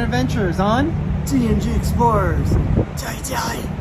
adventures on D&G Explorers. Jai Jai.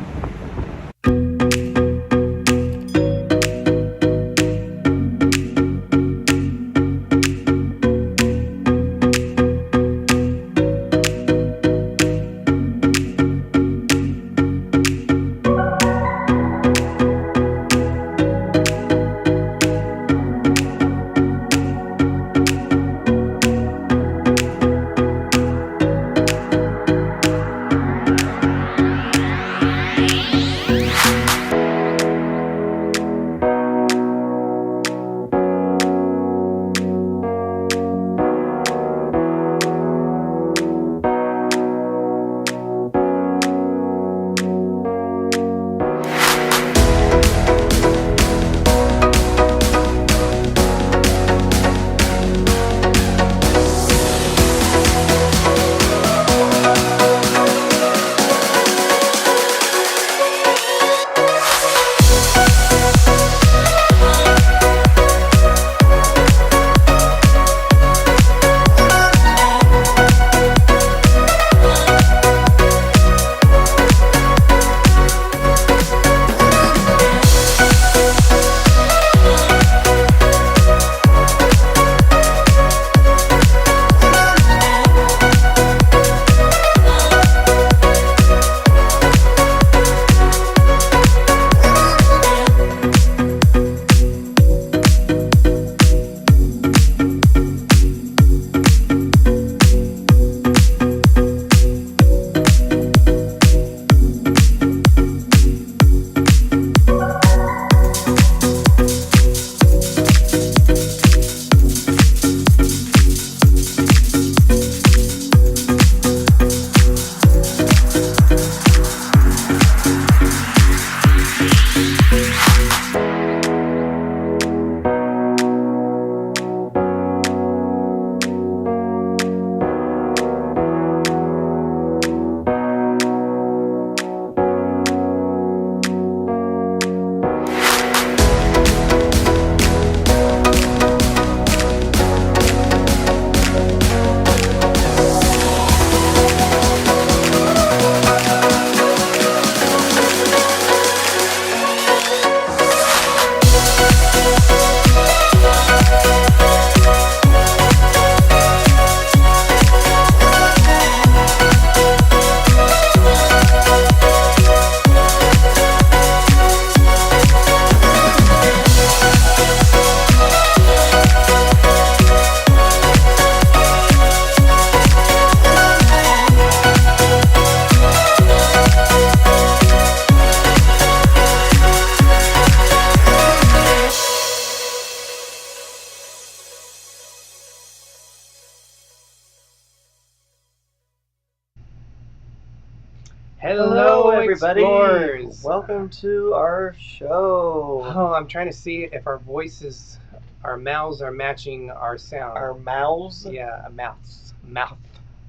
Hello, everybody. Explorers. Welcome to our show. Oh, I'm trying to see if our voices, our mouths are matching our sound. Our mouths? Yeah, mouth.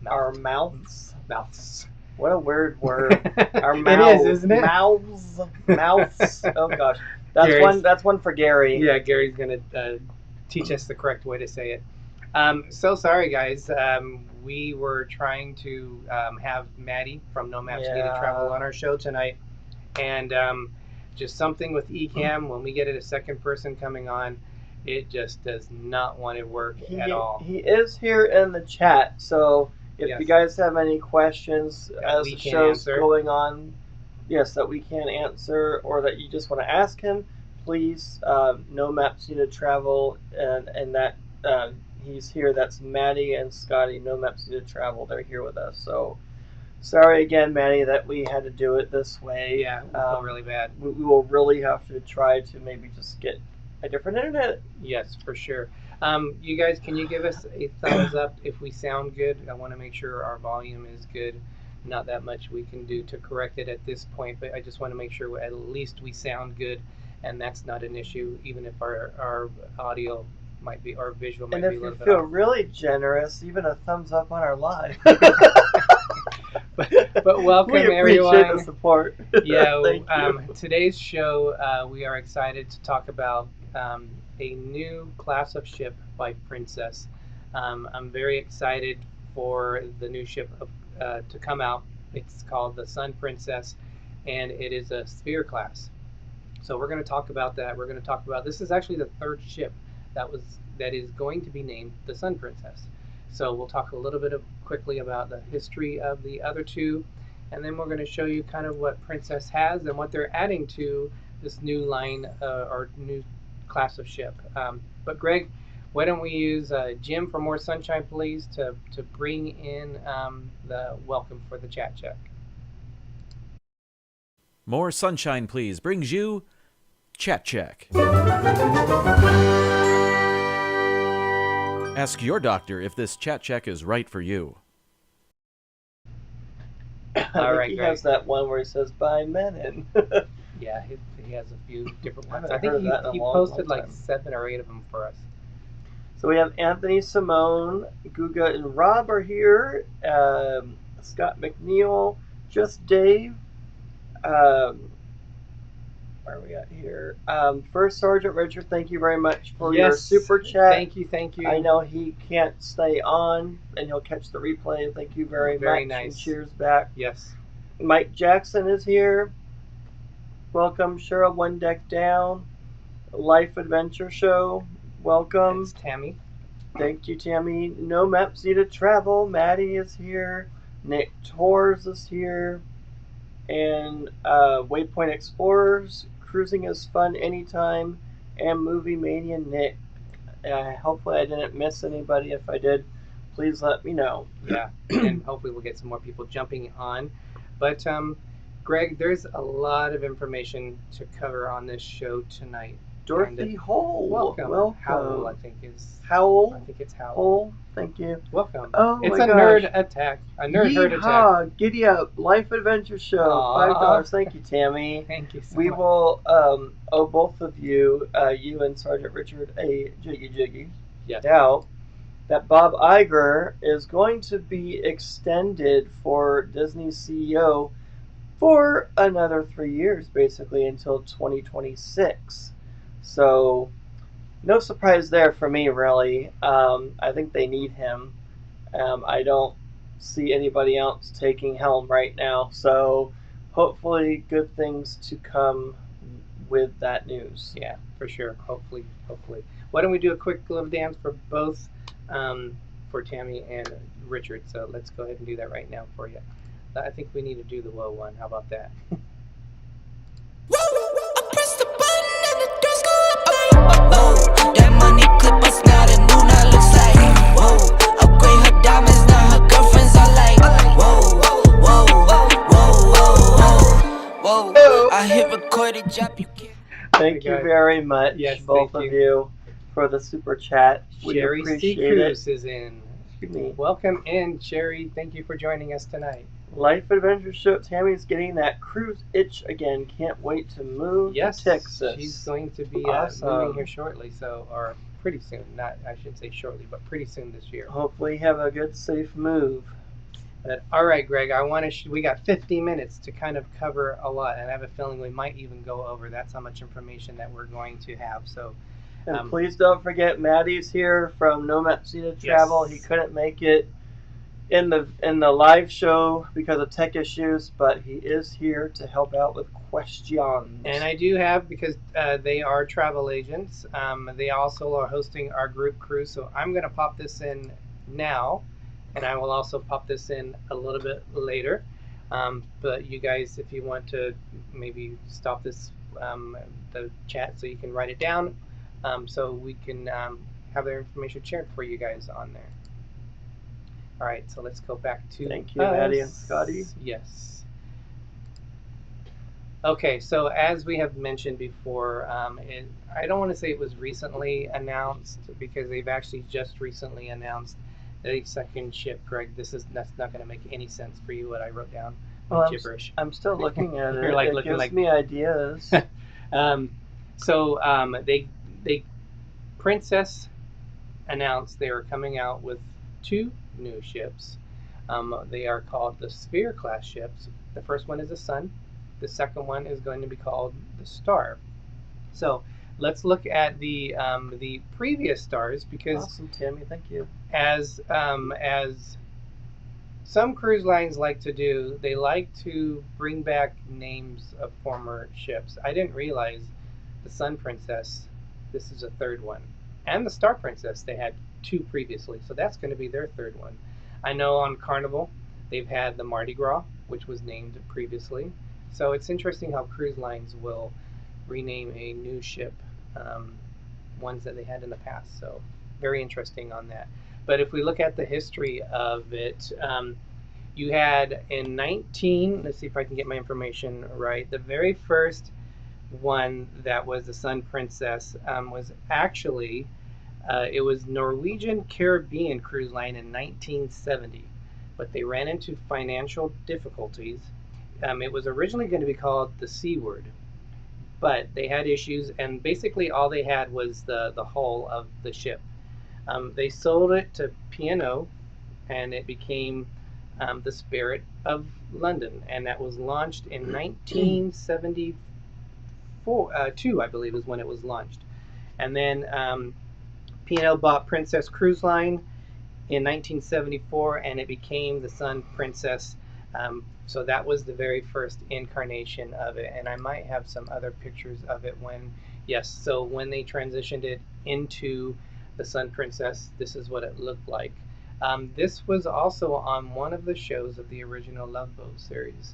Our mouths? Mouths. What a weird word. Our mouths. It is, isn't it? Mouths. Mouths. Oh gosh. That's one for Gary. Yeah, Gary's going to teach us the correct way to say it. So sorry, guys. We were trying to have Maddie from NoMapsNeededTravel on our show tonight, and just something with Ecamm. When we get a second person coming on, it just does not want to work at all. He is here in the chat, so if you guys have any questions as the show's going on, yes, that we can't answer, or that you just want to ask him, please, NoMapsNeededTravel, and that he's here. That's Maddie and Scotty, NoMapsNeededTravel. They're here with us. So sorry again, Maddie, that we had to do it this way. Yeah, we feel really bad. We will really have to try to maybe just get a different internet. Yes, for sure. You guys, can you give us a thumbs up if we sound good? I want to make sure our volume is good. Not that much we can do to correct it at this point, but I just want to make sure at least we sound good, and that's not an issue, even if our audio might be, our visual might be a little bit off. And if you feel really generous, even a thumbs up on our live. but welcome, we everyone. We appreciate the support. Yeah, today's show, we are excited to talk about a new class of ship by Princess. I'm very excited for the new ship to come out. It's called the Sun Princess, and it is a sphere class. So we're going to talk about that. We're going to talk about, this is actually the third ship that is going to be named the Sun Princess. So we'll talk a little bit quickly about the history of the other two, and then we're going to show you kind of what Princess has and what they're adding to this new line or new class of ship. But Greg, why don't we use Jim for more sunshine, please, to bring in the welcome for the chat check. More sunshine, please, brings you Chat Check. Ask your doctor if this chat check is right for you. All right, he has that one where he says, "Bye, Menon." Yeah, he has a few different ones. I think he posted like 7 or 8 of them for us. So we have Anthony, Simone, Guga, and Rob are here. Scott McNeil, Just Dave. Where are we at here? First Sergeant Richard, thank you very much for your super chat. Thank you. I know he can't stay on, and he'll catch the replay. Thank you very much. Very nice. And cheers back. Yes. Mike Jackson is here. Welcome, Cheryl. One Deck Down. Life Adventure Show. Welcome. It's Tammy. Thank you, Tammy. NoMapsNeededTravel. Maddie is here. Nick Torres is here. And Waypoint Explorers. Cruising is fun anytime. And Movie Mania Nick. Hopefully I didn't miss anybody. If I did, please let me know. Yeah, and hopefully we'll get some more people jumping on. But Greg, there's a lot of information to cover on this show tonight. Dorothy Hole. Welcome. Howell, I think is. Howell? I think it's Howell. Hole. Thank you. Welcome. Oh, it's my a gosh. nerd attack. A nerd herd attack. Giddy up. Life Adventure Show. $5. Thank you, Tammy. Thank you so much. We will owe both of you, you and Sergeant Richard, a jiggy. Yes. Now, that Bob Iger is going to be extended for Disney's CEO for another 3 years, basically, until 2026. So, no surprise there for me, really. I think they need him. I don't see anybody else taking helm right now. So, hopefully, good things to come with that news. Yeah, for sure. Hopefully. Why don't we do a quick glove dance for both, for Tammy and Richard? So let's go ahead and do that right now for you. I think we need to do the whoa one. How about that? That money clip us now, the new now looks like whoa. Upgrade her diamonds, now her girlfriends are like whoa, whoa, whoa. I hit recorded job, you can't. Thank you very much, yes, both of you, for the super chat. Sherry C. Cruz is in. Excuse me. Welcome in, Sherry. Thank you for joining us tonight. Life Adventure Show. Tammy's getting that cruise itch again. Can't wait to move to Texas. She's going to be moving here shortly, or pretty soon. I shouldn't say shortly, but pretty soon this year. Hopefully have a good, safe move. But, all right, Greg, we got 50 minutes to kind of cover a lot, and I have a feeling we might even go over. That's how much information that we're going to have. So, and please don't forget, Maddie's here from NoMapsNeededTravel. He couldn't make it in the live show because of tech issues, but he is here to help out with questions. And I do have, because they are travel agents, they also are hosting our group cruise. So I'm going to pop this in now, and I will also pop this in a little bit later. But you guys, if you want to maybe stop this the chat so you can write it down, so we can have their information shared for you guys on there. All right, so let's go back to Thank you, Maddie and Scotty. Yes. Okay, so as we have mentioned before, I don't want to say it was recently announced, because they've actually just recently announced a second ship. Greg, that's not going to make any sense for you, what I wrote down. Well, gibberish. I'm still looking at it. You're like it looking gives like me ideas. They Princess announced they were coming out with 2 new ships. They are called the Sphere class ships. The first one is the Sun. The second one is going to be called the Star. So let's look at the previous stars, because awesome, Tammy. Thank you. As some cruise lines like to do, they like to bring back names of former ships. I didn't realize the Sun Princess, this is a third one. And the Star Princess, they had 2 previously, so that's going to be their third one. I know on Carnival, they've had the Mardi Gras, which was named previously. So it's interesting how cruise lines will rename a new ship, ones that they had in the past. So very interesting on that. But if we look at the history of it, you had in let's see if I can get my information right, the very first one that was the Sun Princess was actually, it was Norwegian Caribbean Cruise Line in 1970, but they ran into financial difficulties. It was originally going to be called the Seaward, but they had issues, and basically all they had was the hull of the ship. They sold it to P&O, and it became the Spirit of London, and that was launched in 1972, I believe, is when it was launched. And then P&O bought Princess Cruise Line in 1974, and it became the Sun Princess. So that was the very first incarnation of it, and I might have some other pictures of it when they transitioned it into the Sun Princess, this is what it looked like. This was also on one of the shows of the original Love Boat series.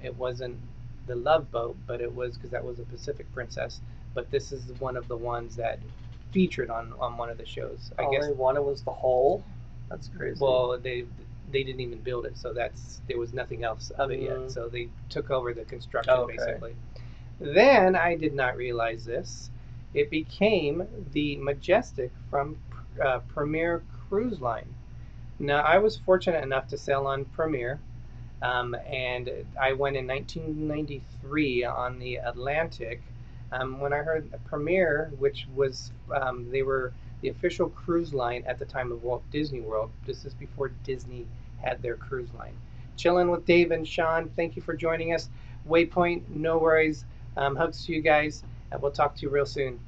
It wasn't the Love Boat, but it was, because that was a Pacific Princess, but this is one of the ones that featured on one of the shows. I guess they wanted was the hull. That's crazy. Well, they didn't even build it, so there was nothing else of it yet. So they took over the construction basically. Then I did not realize this. It became the Majestic from Premier Cruise Line. Now I was fortunate enough to sail on Premier, and I went in 1993 on the Atlantic. When I heard Premier, which was they were the official cruise line at the time of Walt Disney World. This is before Disney had their cruise line. Chilling with Dave and Sean. Thank you for joining us. Waypoint, no worries. Hugs to you guys, and we'll talk to you real soon.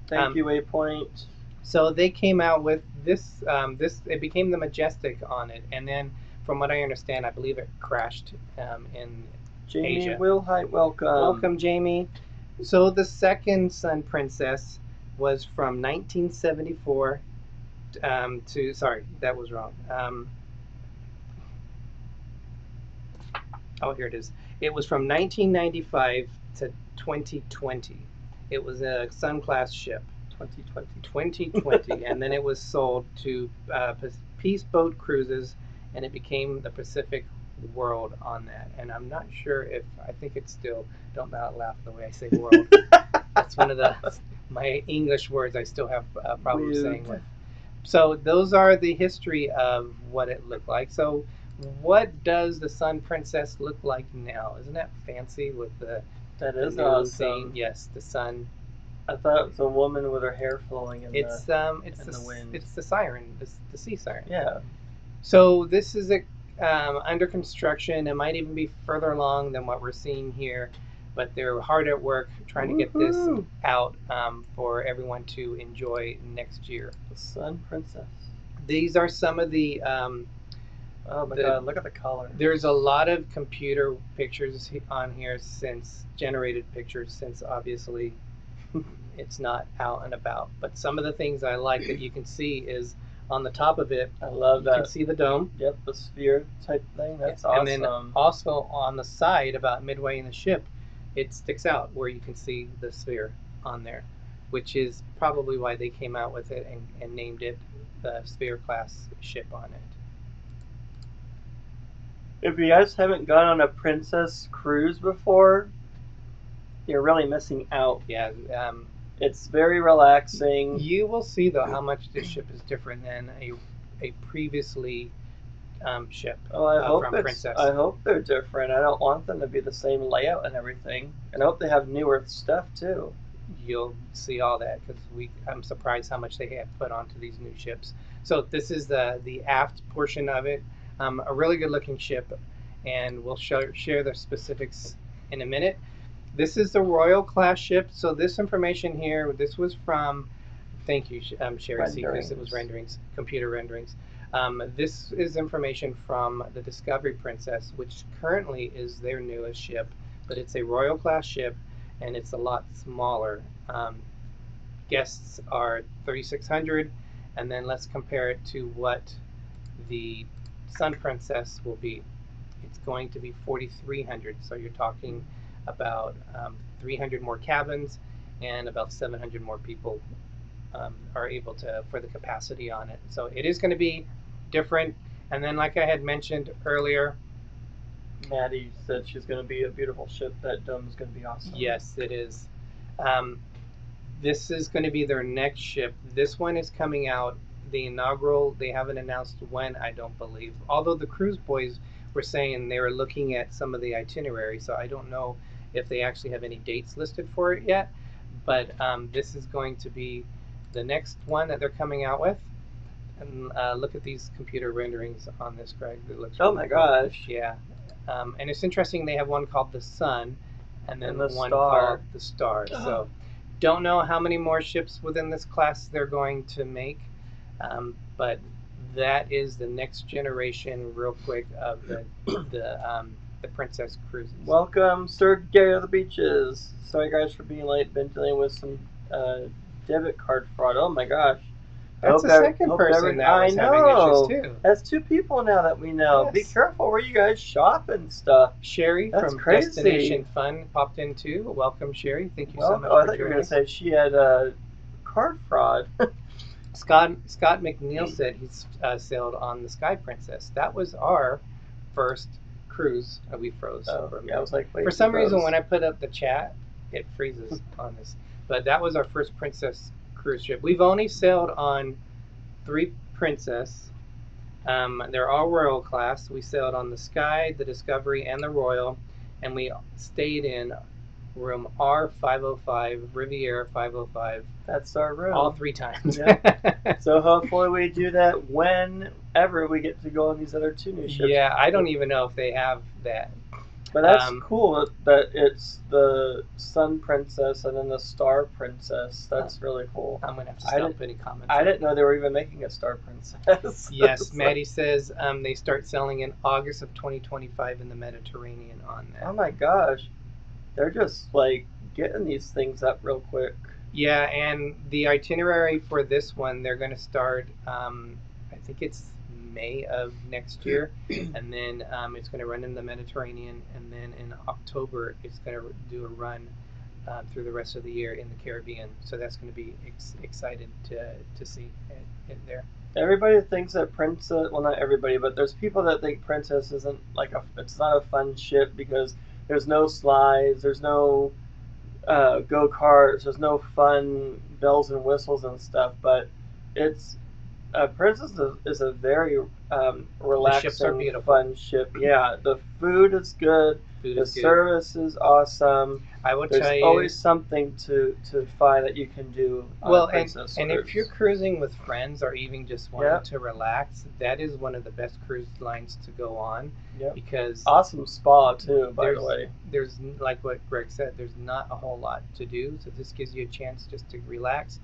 Thank you, Waypoint. So they came out with this. It became the Majestic on it, and then, from what I understand, I believe it crashed in Jamie Asia. Wilhite, welcome. Welcome, Jamie. So the second Sun Princess was from 1974 to, sorry, that was wrong. Here it is. It was from 1995 to 2020. It was a Sun class ship. 2020. And then it was sold to Peace Boat Cruises, and it became the Pacific World on that. And I'm not sure if, I think it's still, don't laugh the way I say world. That's one of my English words I still have problems saying with. So those are the history of what it looked like. So what does the Sun Princess look like now? Isn't that fancy with the new awesome thing? Yes, the sun. I thought it was a woman with her hair flowing in the wind. It's the siren, the sea siren. Yeah. So this is under construction. It might even be further along than what we're seeing here, but they're hard at work trying to get this out for everyone to enjoy next year. The Sun Princess. These are some of the. Oh my God! Look at the color. There's a lot of computer pictures on here, generated pictures, since obviously it's not out and about. But some of the things I like that you can see is on the top of it. I love that. You can see the dome. Yep, the sphere type thing. That's awesome. And then also on the side, about midway in the ship, it sticks out where you can see the sphere on there, which is probably why they came out with it and named it the Sphere class ship on it. If you guys haven't gone on a Princess cruise before, you're really missing out. Yeah. It's very relaxing. You will see, though, how much this ship is different than a previously ship from Princess. I hope they're different. I don't want them to be the same layout and everything. And I hope they have newer stuff, too. You'll see all that, because I'm surprised how much they have put onto these new ships. So this is the aft portion of it. A really good looking ship, and we'll share the specifics in a minute. This is the Royal class ship. So this information here, this was from, thank you, Sherry C, because it was computer renderings. This is information from the Discovery Princess, which currently is their newest ship, but it's a Royal class ship, and it's a lot smaller. Guests are 3,600, and then let's compare it to what the Sun Princess will be. It's going to be 4,300, so you're talking about 300 more cabins and about 700 more people are able to, for the capacity on it. So it is going to be different. And then, like I had mentioned earlier, Maddie said she's going to be a beautiful ship. That dome is going to be awesome. Yes, it is. This is going to be their next ship. This one is coming out, the inaugural. They haven't announced when, I don't believe. Although the cruise boys were saying they were looking at some of the itinerary, so I don't know if they actually have any dates listed for it yet. But this is going to be the next one that they're coming out with. And look at these computer renderings on this, Greg. It looks oh my gosh. Yeah. And it's interesting, they have one called the Sun and then the one Star. called the Star. So don't know how many more ships within this class they're going to make, but that is the next generation, real quick, of the Princess Cruises. Welcome, Sir Gary of the Beaches. Sorry guys for being late. Been dealing with some debit card fraud. Oh my gosh. That's the second person that was having issues too. That's two people now that we know. Yes. Be careful where you guys shop and stuff. Sherry That's from crazy. Destination Fun popped in too. Welcome, Sherry. Thank you so much I for thought you were joining going to us. say she had card fraud. Scott McNeil said he's sailed on the Sky Princess. That was our first cruise. We froze. Oh, yeah, I was like, wait, for some reason, when I put up the chat, it freezes on this. But that was our first Princess cruise ship. We've only sailed on 3 Princess. They're all Royal class. We sailed on the Sky, the Discovery, and the Royal, and we stayed in room R505, Riviera 505. That's our room. All 3 times. Yeah. So hopefully we do that whenever we get to go on these other 2 new ships. Yeah, I don't even know if they have that. But that's cool that it's the Sun Princess and then the Star Princess. That's really cool. I'm going to have to stop putting comments. I didn't know they were even making a Star Princess. Yes, Maddie says they start selling in August of 2025 in the Mediterranean on that. Oh my gosh. They're just like getting these things up real quick. Yeah, and the itinerary for this one, they're going to start, I think it's May of next year, and then it's going to run in the Mediterranean, and then in October it's going to do a run through the rest of the year in the Caribbean. So that's going to be excited to see it there. Everybody thinks that Princess, well, not everybody, but there's people that think Princess isn't it's not a fun ship because there's no slides, there's no go-karts, there's no fun bells and whistles and stuff, but it's Princess is a very relaxing, fun ship. Yeah, the food is good. The service is awesome. I will tell you, there's always something to find that you can do on a Princess and cruise. if you're cruising with friends or even just wanting to relax, that is one of the best cruise lines to go on. Yep. Because awesome spa too, by the way. There's, like what Greg said, there's not a whole lot to do, so this gives you a chance just to relax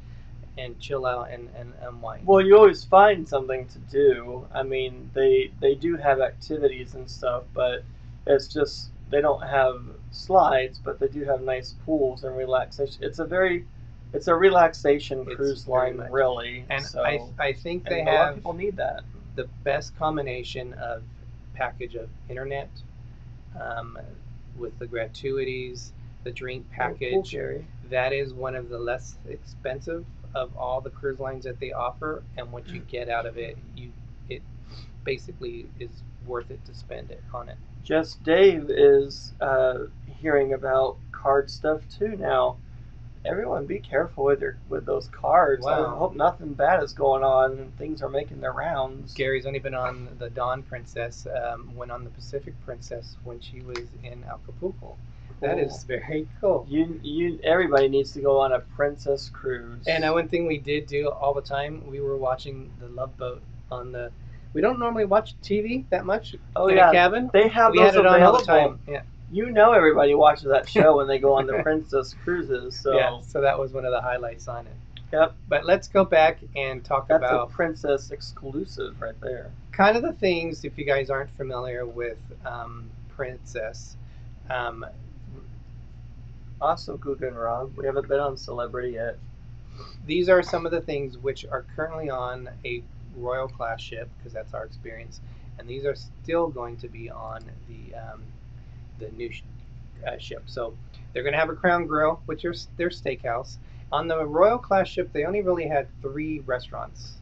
and chill out and unwind. Well, you always find something to do. I mean, they do have activities and stuff, but it's just they don't have slides, but they do have nice pools and relaxation. It's a relaxation cruise line, really. And so, I think they a lot have of people need that. The best combination of package of internet with the gratuities, the drink package. Cool, Gary. That is one of the less expensive of all the cruise lines that they offer, and what you get out of it, it basically is worth it to spend it on it. Just Dave is hearing about card stuff too now. Everyone, be careful with those cards. Wow. I hope nothing bad is going on and things are making their rounds. Gary's only been on the Dawn Princess, went on the Pacific Princess when she was in Acapulco. That is very cool. Everybody needs to go on a princess cruise. And one thing we did do all the time, we were watching the Love Boat on the. We don't normally watch TV that much in a cabin. They have we those had it available. on all the time. Yeah. You know, everybody watches that show when they go on the princess cruises. So yeah, so that was one of the highlights on it. Yep. But let's go back and talk That's about a princess exclusive right there. kind of the things, if you guys aren't familiar with Princess. Um, Awesome, Guga and Rob. We haven't been on Celebrity yet. these are some of the things which are currently on a Royal class ship, because that's our experience, and these are still going to be on the new ship. So they're going to have a Crown Grill, which is their steakhouse. On the Royal class ship, they only really had 3 restaurants.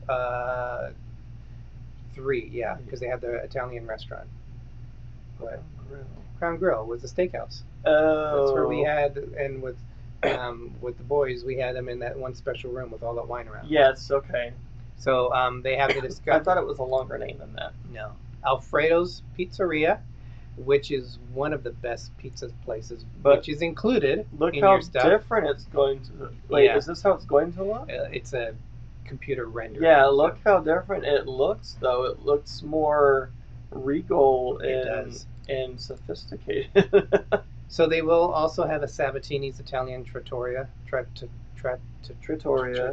3, yeah, because they had the Italian restaurant. But Crown Grill was the steakhouse. Oh. That's where we had, and with the boys, we had them in that one special room with all that wine around. Yes, okay. So they have the discovery. I thought it was a longer name than that. No. Alfredo's Pizzeria, which is one of the best pizza places, which is included look in how your stuff. different it's going to. Wait, is this how it's going to look? It's a computer rendering. Yeah, look how different it looks, though. It looks more regal and sophisticated. So they will also have a Sabatini's Italian Trattoria. Trattoria.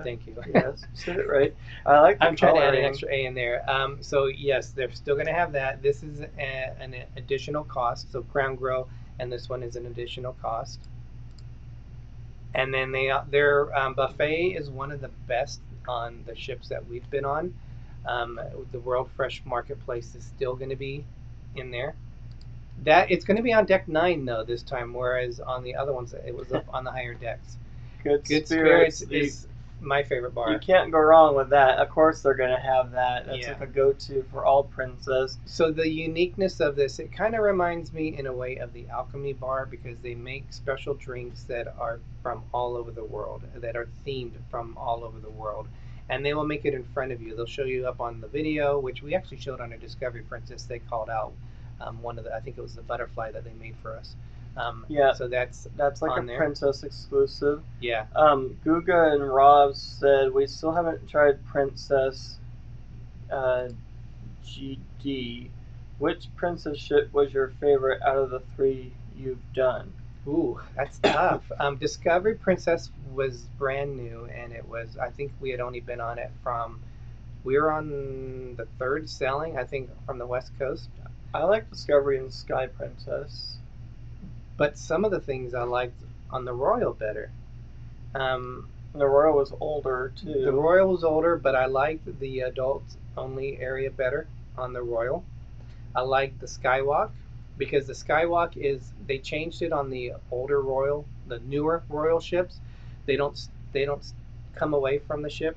Thank you. Yes, said it right. I like the I'm trying to add an coloring. extra A in there. So yes, they're still going to have that. This is an additional cost. So Crown Grill, and this one is an additional cost. And then their buffet is one of the best on the ships that we've been on. The World Fresh Marketplace is still going to be in there. It's going to be on deck 9 though this time, whereas on the other ones it was up on the higher decks. Good Spirits is my favorite bar. You can't go wrong with that. Of course they're going to have that. That's like a go-to for all princess. So the uniqueness of this, it kind of reminds me in a way of the Alchemy Bar, because they make special drinks that are from all over the world, that are themed from all over the world. And they will make it in front of you. They'll show you up on the video, which we actually showed on a Discovery Princess. They called out one of the, I think it was the butterfly that they made for us. Yeah, so that's like on a there. princess exclusive. Yeah. Guga and Rob said we still haven't tried Princess GD. Which princess ship was your favorite out of the 3 you've done? Ooh, that's tough. Discovery Princess was brand new, and it was, I think we had only been on it we were on the 3rd sailing, I think, from the West Coast. I like Discovery and Sky Princess. But some of the things I liked on the Royal better. The Royal was older, too. The Royal was older, but I liked the adult-only area better on the Royal. I liked the Skywalk, because the Skywalk they changed it on the older Royal, the newer Royal ships. They don't come away from the ship.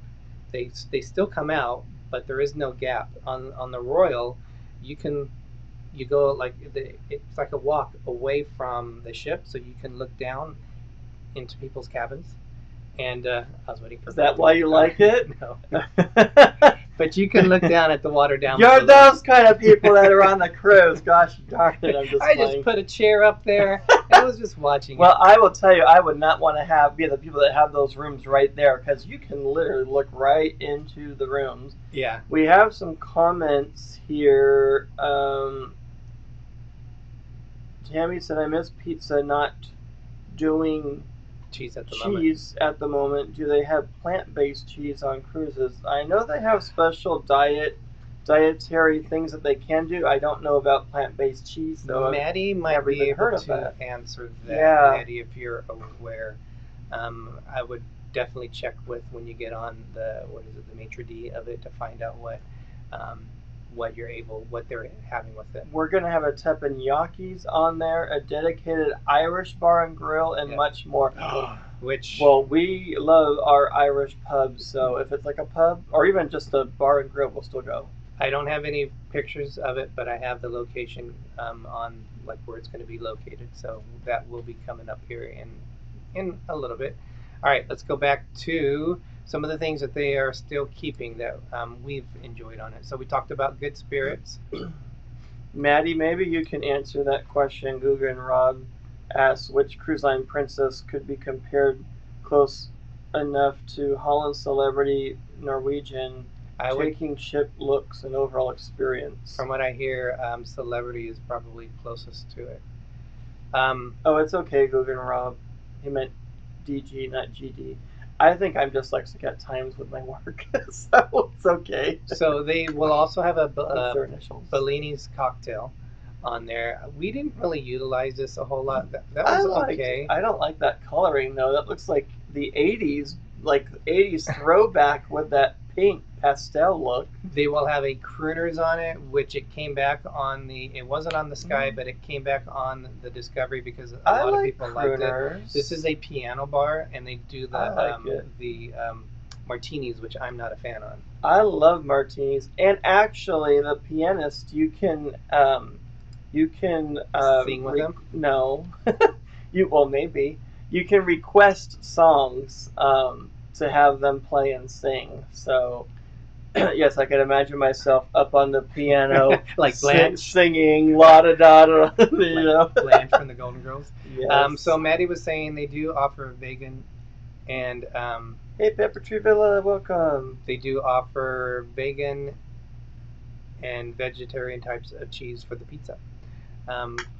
They still come out, but there is no gap. On the Royal, you go it's like a walk away from the ship, so you can look down into people's cabins. And I was waiting for. Is that why you like it? No. But you can look down at the water down You're below. those kind of people that are on the cruise. Gosh darn it, I'm just I just put a chair up there. I was just watching Well, I will tell you, I would not want to be the people that have those rooms right there, because you can literally look right into the rooms. Yeah. We have some comments here. Tammy said, I miss pizza, not doing cheese at the moment. Do they have plant-based cheese on cruises? I know they have special dietary things that they can do. I don't know about plant-based cheese, though. Maddie might be able to answer that. Yeah. Maddie, if you're aware. I would definitely check when you get on the maitre d' of it, to find out what they're having with it. We're going to have a teppanyakis on there, a dedicated Irish bar and grill, and much more. Well, we love our Irish pubs, so if it's like a pub or even just a bar and grill, we'll still go. I don't have any pictures of it, but I have the location on where it's going to be located, so that will be coming up here in a little bit. All right, let's go back to some of the things that they are still keeping that we've enjoyed on it. So we talked about Good Spirits. Maddie, maybe you can answer that question. Guga and Rob asked which cruise line princess could be compared close enough to Holland Celebrity Norwegian, taking ship looks and overall experience. From what I hear, Celebrity is probably closest to it. Oh, it's okay, Guga and Rob. He meant DG, not GD. I think I'm dyslexic at times with my work, so it's okay. So they will also have a Their initials. Bellini's cocktail on there. We didn't really utilize this a whole lot. That was okay. I don't like that coloring though. That looks like the 80s, like 80s throwback with that pink pastel look. They will have a crooners on it, which it came back on it wasn't on the Sky, but it came back on the Discovery because a lot of people liked it. This is a piano bar, and they do the martinis, which I'm not a fan on. I love martinis, and actually, the pianist, you can sing with them. No, maybe you can request songs to have them play and sing. So yes, I can imagine myself up on the piano, like Blanche singing "La Da Da Da," you know, Blanche from the Golden Girls. Yes. So Maddie was saying they do offer vegan, and hey, Pepper Tree Villa, welcome. They do offer vegan and vegetarian types of cheese for the pizza.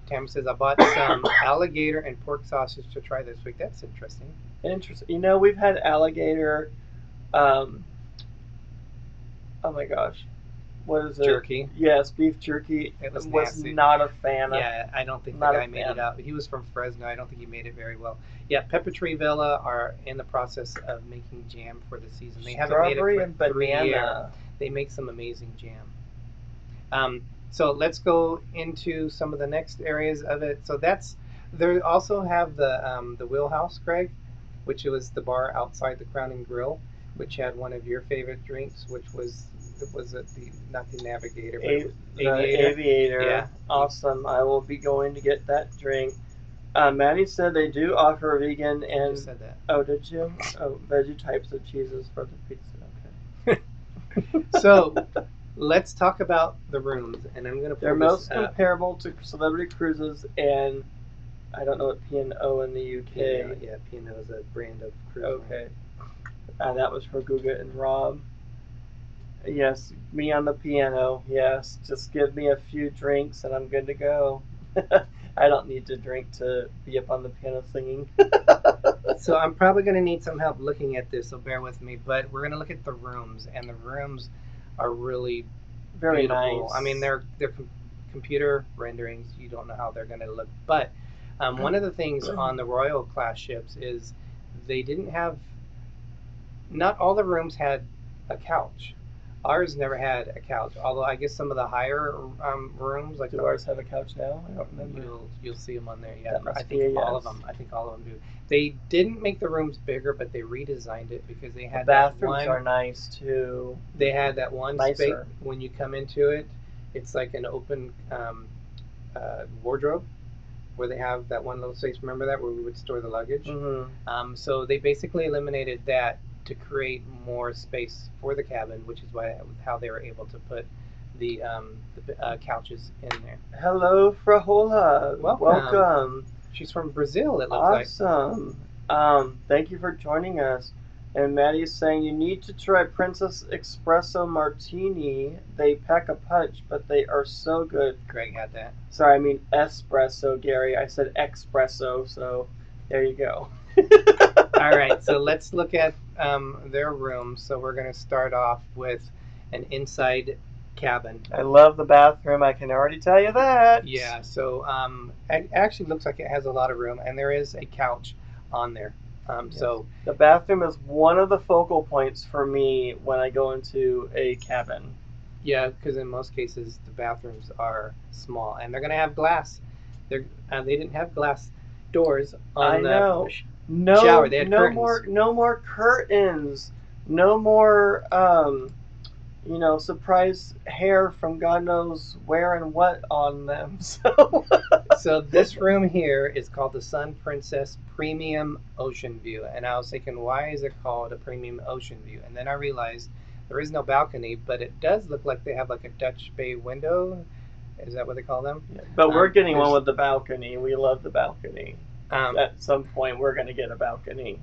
Tammy says, I bought some alligator and pork sausage to try this week. That's interesting. Interesting. You know, we've had alligator. Oh my gosh, what is it? Jerky. Yes, beef jerky. It was not a fan. Yeah, I don't think the guy made it out. He was from Fresno. I don't think he made it very well. Yeah, Pepper Tree Villa are in the process of making jam for the season. They haven't made it for 3 years. They make some amazing jam. So let's go into some of the next areas of it. So they also have the Wheelhouse, Greg, which was the bar outside the Crown and Grill, which had one of your favorite drinks, which was not the Navigator, but it was Aviator. Yeah, awesome. I will be going to get that drink. Maddie said they do offer vegan and. I just said that. Oh, did you? Oh, veggie types of cheeses for the pizza. Okay. So let's talk about the rooms, and I'm going to. They're most comparable to Celebrity Cruises, and I don't know what P&O in the UK. Yeah, P&O is a brand of cruise. Okay. That was for Guga and Rob. Yes, me on the piano. Yes, just give me a few drinks and I'm good to go. I don't need to drink to be up on the piano singing. So I'm probably going to need some help looking at this, so bear with me. But we're going to look at the rooms, and the rooms are really very beautiful. nice. I mean, they're computer renderings. You don't know how they're going to look. But one of the things on the Royal class ships is they didn't have. Not all the rooms had a couch. Ours never had a couch, although I guess some of the higher rooms, like do ours have a couch now? I don't remember. You'll see them on there. Yeah, I think all of them. I think all of them do. They didn't make the rooms bigger, but they redesigned it because they had the bathrooms are nice too. They had that one nicer space when you come into it. It's like an open wardrobe where they have that one little space. Remember that where we would store the luggage? Mm-hmm. So they basically eliminated that to create more space for the cabin, which is how they were able to put the couches in there. Hello, Frahola. Welcome. She's from Brazil, it looks like. Awesome. Thank you for joining us. And Maddie is saying you need to try Princess Espresso Martini. They pack a punch, but they are so good. Greg had that. Sorry, I mean espresso, Gary. I said espresso, so there you go. All right, so let's look at their room. So we're going to start off with an inside cabin. I love the bathroom. I can already tell you that. Yeah, so it actually looks like it has a lot of room, and there is a couch on there. Yes. So the bathroom is one of the focal points for me when I go into a cabin. Yeah, because in most cases the bathrooms are small, and they're going to have glass. They didn't have glass doors on the shower. They had curtains. No more curtains. No more surprise hair from God knows where and what on them. So this room here is called the Sun Princess Premium Ocean View, and I was thinking, why is it called a Premium Ocean View? And then I realized there is no balcony, but it does look like they have like a Dutch bay window. Is that what they call them? Yeah, but we're getting one with the balcony. We love the balcony. At some point, we're going to get a balcony.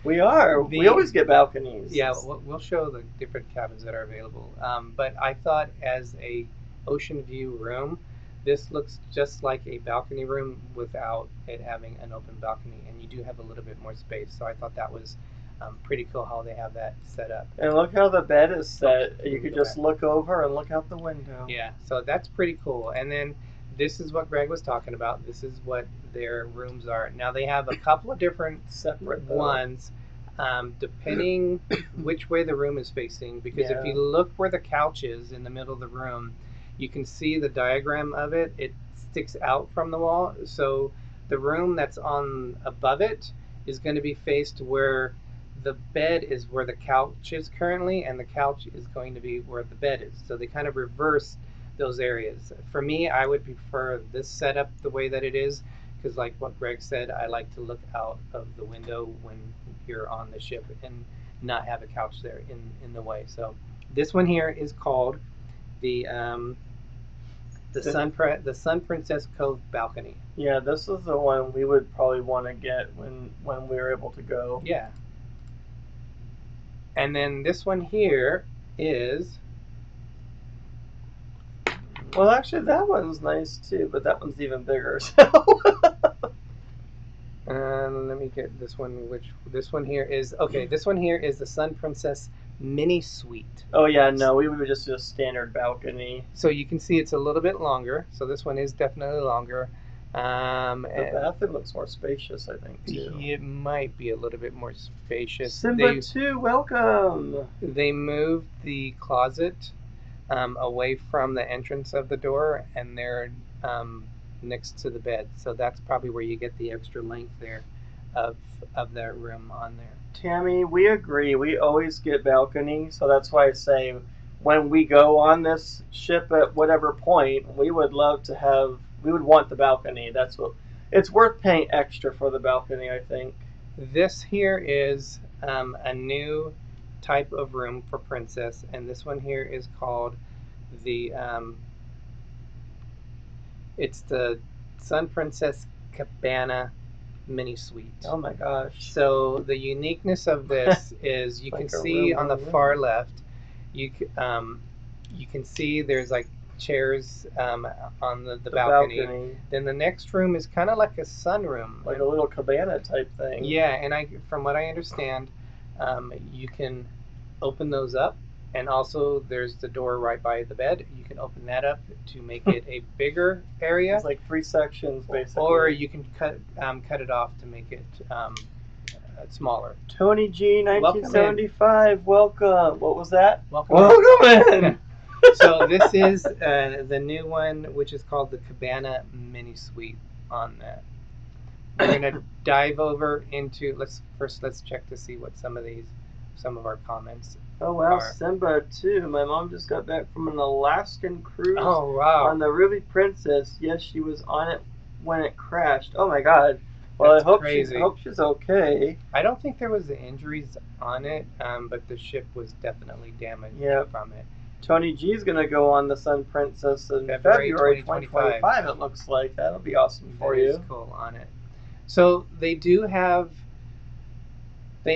We are. We always get balconies. Yeah, we'll show the different cabins that are available. But I thought as a ocean view room, this looks just like a balcony room without it having an open balcony, and you do have a little bit more space. So I thought that was Pretty cool how they have that set up. And look how the bed is set. You could just look over and look out the window. Yeah, so that's pretty cool. And then this is what Greg was talking about. This is what their rooms are. Now they have a couple of different separate ones, depending which way the room is facing. Because if you look where the couch is in the middle of the room, you can see the diagram of it. It sticks out from the wall. So the room that's on above it is going to be faced where the bed is where the couch is currently, and the couch is going to be where the bed is. So they kind of reverse those areas. For me, I would prefer this setup the way that it is, because like what Greg said, I like to look out of the window when you're on the ship and not have a couch there in the way. So this one here is called the Sun Princess Cove balcony. Yeah, this is the one we would probably want to get when we were able to go. Yeah. And then this one here is... Well, actually, that one's nice too, but that one's even bigger. So. Let me get this one. This one here is okay. This one here is the Sun Princess Mini Suite. Oh yeah, no, we would just do a standard balcony. So you can see it's a little bit longer. So this one is definitely longer. The bathroom looks more spacious, I think, too. It might be a little bit more spacious. Simba 2, welcome! They moved the closet away from the entrance of the door, and they're next to the bed. So that's probably where you get the extra length there of that room on there. Tammy, we agree. We always get balcony, so that's why I say when we go on this ship at whatever point, we would love to have... We would want the balcony. That's what it's worth paying extra for the balcony, I think. This here is a new type of room for Princess, and this one here is called the it's the Sun Princess Cabana Mini Suite. Oh my gosh! So the uniqueness of this is you can see on the far left, you can see there's like chairs on the balcony. Then the next room is kind of like a sunroom, like a little cabana type thing. Yeah, and from what I understand, you can open those up, and also there's the door right by the bed. You can open that up to make it a bigger area. It's like 3 sections basically. Or you can cut it off to make it smaller. Tony G, 1975, welcome. What was that? Welcome in. So this is the new one, which is called the Cabana Mini Suite on that. We're gonna dive over into let's check to see what some of our comments. Oh wow, are. Simba too. My mom just got back from an Alaskan cruise. Oh wow. On the Ruby Princess. Yes, she was on it when it crashed. Oh my god. Well, I hope she's okay. I don't think there was injuries on it, but the ship was definitely damaged from it. Tony G's gonna go on the Sun Princess in February 2025. It looks like that'll be awesome for you. That is cool on it. So they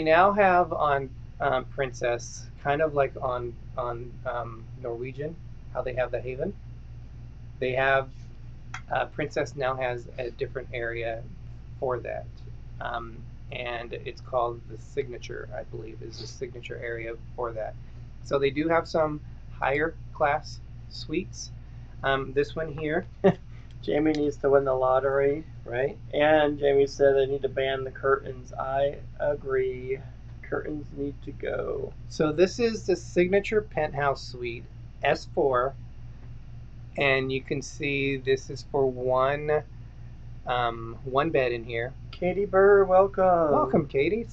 now have on Princess, kind of like on Norwegian, how they have the Haven. They have Princess now has a different area for that, and it's called the Signature. I believe is the signature area for that. So they do have some higher class suites. This one here, Jamie needs to win the lottery, right? And Jamie said they need to ban the curtains. I agree. Curtains need to go. So this is the Signature Penthouse Suite S4, and you can see this is for one bed in here. Katie Burr, welcome. Welcome, Katie.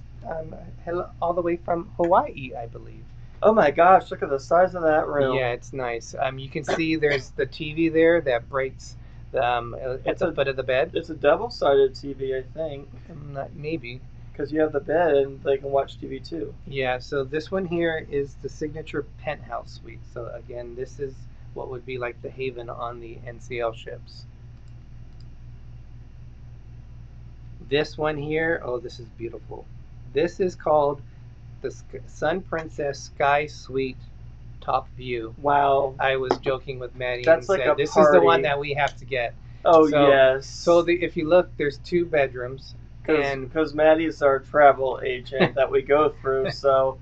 Hello, all the way from Hawaii, I believe. Oh my gosh, look at the size of that room. Yeah, it's nice. You can see there's the TV there that breaks at the foot of the bed. It's a double-sided TV, I think. Maybe. Because you have the bed and they can watch TV too. Yeah, so this one here is the Signature Penthouse Suite. So again, this is what would be like the Haven on the NCL ships. This one here, oh, this is beautiful. This is called the Sun Princess Sky Suite Top View. Wow. I was joking with Maddie and said, this is the one that we have to get. Oh, yes. So if you look, there's 2 bedrooms. Because Maddie's our travel agent that we go through, so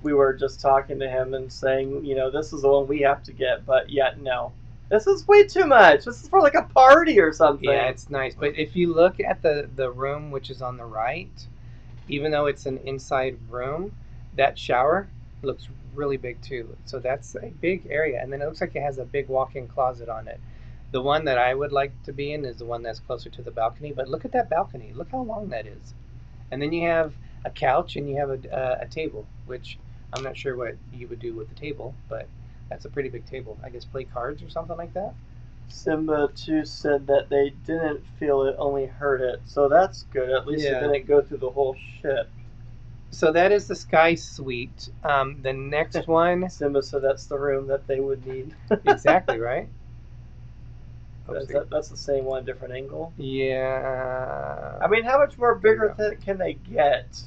we were just talking to him and saying, this is the one we have to get, but yet no. This is way too much. This is for like a party or something. Yeah, it's nice. But if you look at the room, which is on the right, even though it's an inside room, that shower looks really big too. So that's a big area. And then it looks like it has a big walk-in closet on it. The one that I would like to be in is the one that's closer to the balcony. But look at that balcony. Look how long that is. And then you have a couch and you have a table, which I'm not sure what you would do with the table, but that's a pretty big table. I guess play cards or something like that. Simba too said that they didn't feel it, only heard it. So that's good. At least it didn't go through the whole ship. So that is the Sky Suite. The next one... Simba said that's the room that they would need. Exactly, right? That's the same one, different angle? Yeah. I mean, how much more bigger can they get?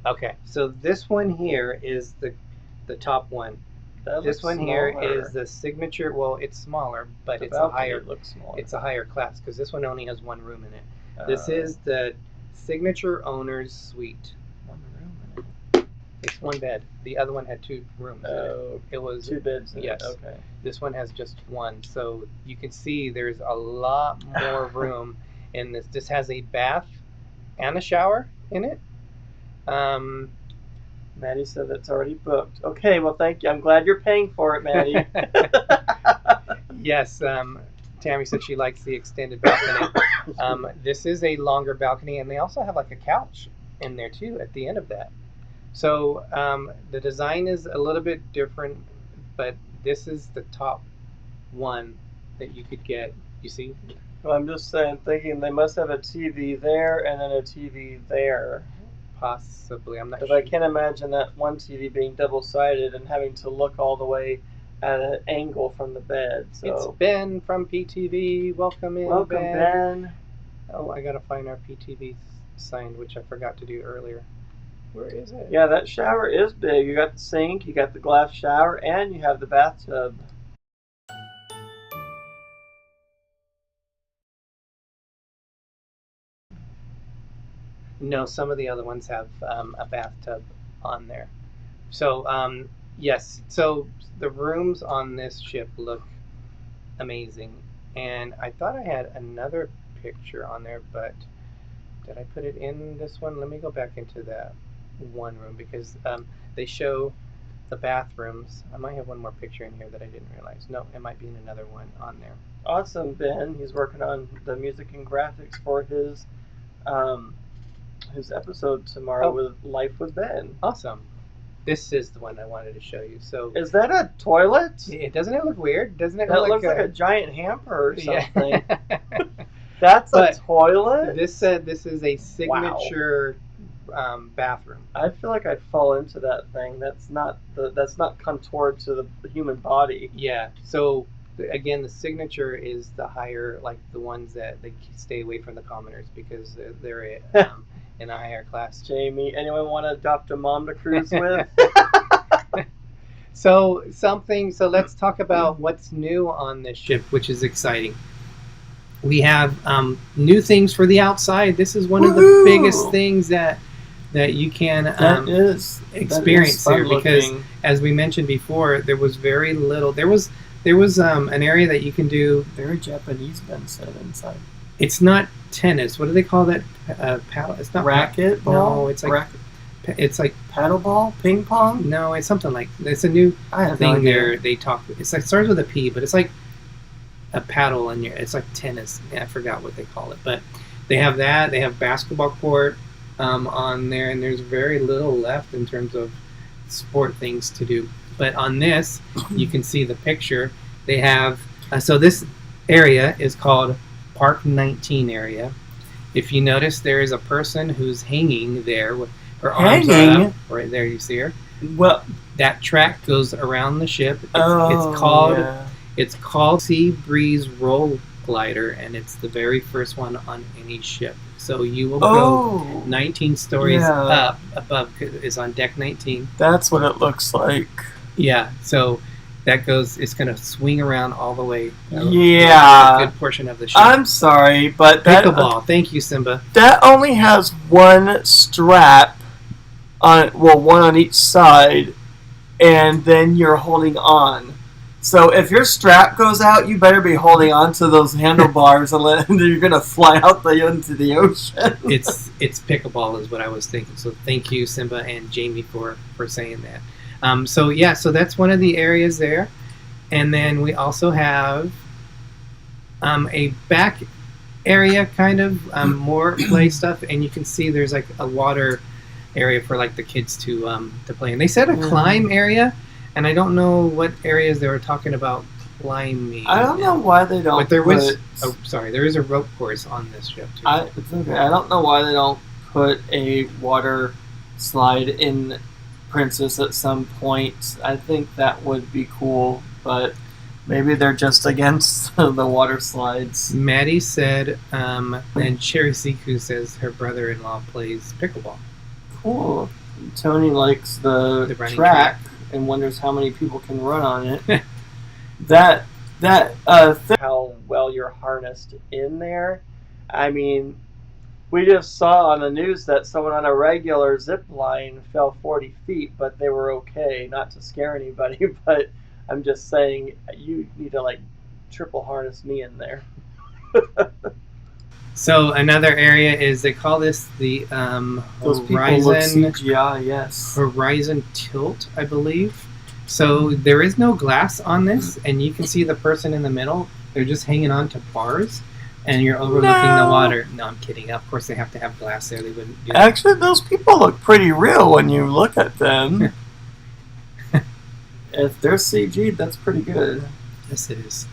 Okay, so this one here is the top one. This one here is the signature. Well, it's smaller, but it's a higher. It's a higher class because this one only has one room in it. This is the signature owner's suite. One room in it. It's one bed. The other one had two rooms. It was 2 beds. Yes. Okay. This one has just one, so you can see there's a lot more room in this. This has a bath and a shower in it. Maddie said it's already booked. Okay, well, thank you. I'm glad you're paying for it, Maddie. Yes, Tammy said she likes the extended balcony. This is a longer balcony, and they also have like a couch in there too at the end of that. So the design is a little bit different, but this is the top one that you could get. You see? Well, I'm just thinking they must have a TV there and then a TV there. Possibly, I'm not sure. Because I can't imagine that one TV being double-sided and having to look all the way at an angle from the bed. So. It's Ben from PTV. Welcome in, Welcome, Ben. Oh, I gotta find our PTV sign, which I forgot to do earlier. Where is it? Yeah, that shower is big. You got the sink, you got the glass shower, and you have the bathtub. No, some of the other ones have a bathtub on there. So, yes. So the rooms on this ship look amazing. And I thought I had another picture on there, but did I put it in this one? Let me go back into that one room because they show the bathrooms. I might have one more picture in here that I didn't realize. No, it might be in another one on there. Awesome, Ben. He's working on the music and graphics for his episode tomorrow with Life with Ben. Awesome. This is the one I wanted to show you. So is that a toilet? Doesn't it look weird? Doesn't it? That look looks like a giant hamper or something. Yeah. That's a toilet? This is a signature bathroom. I feel like I'd fall into that thing. That's not contoured to the human body. Yeah. So again, the signature is the higher, like the ones that they stay away from the commoners because they're in a higher class. Jamie, anyone want to adopt a mom to cruise with? So let's talk about what's new on this ship, which is exciting. We have new things for the outside. This is one of the biggest things that you can experience here because, as we mentioned before, there was very little. There was an area that you can do. Very Japanese, Ben said inside. It's not tennis. What do they call that? Paddle. It's not racket ball. No, it's like racket. It's like paddle ball, ping pong. No, it's something like it's a new thing there. They talk. It's like starts with a P, but it's like a paddle in your. It's like tennis. Yeah, I forgot what they call it, but they have that. They have basketball court on there, and there's very little left in terms of sport things to do. But on this, you can see the picture. They have so this area is called Park 19 area. If you notice, there is a person who's hanging there with her arms up. Right there, you see her. Well, that track goes around the ship. It's called Sea Breeze Roll Glider, and it's the very first one on any ship. So you will go 19 stories up above. Is on deck 19. That's what it looks like. Yeah. So that goes. It's going to swing around all the way. Yeah, a good portion of the ship. I'm sorry, but pickleball. Thank you, Simba. That only has one strap on. Well, one on each side, and then you're holding on. So if your strap goes out, you better be holding on to those handlebars, and you're gonna fly out into the ocean. It's pickleball is what I was thinking. So thank you, Simba and Jamie, for saying that. So that's one of the areas there, and then we also have a back area, kind of more play stuff, and you can see there's like a water area for like the kids to play. And they said a climb area, and I don't know what areas they were talking about climbing. I don't know why they don't. But there was there is a rope course on this ship too. It's okay. I don't know why they don't put a water slide in Princess at some point. I think that would be cool, but maybe they're just against the water slides. Maddie said, and Cherry Siku says her brother-in-law plays pickleball. Cool. Tony likes the track and wonders how many people can run on it. How well you're harnessed in there. I mean, we just saw on the news that someone on a regular zip line fell 40 feet, but they were okay. Not to scare anybody, but I'm just saying you need to like triple harness me in there. So another area is, they call this the Horizon CGI, yes. Horizon Tilt, I believe. So there is no glass on this, and you can see the person in the middle. They're just hanging on to bars, and you're overlooking the water. No, I'm kidding. Of course, they have to have glass there. They wouldn't do that. Actually, those people look pretty real when you look at them. If they're CG'd, that's pretty good. Yes, it is.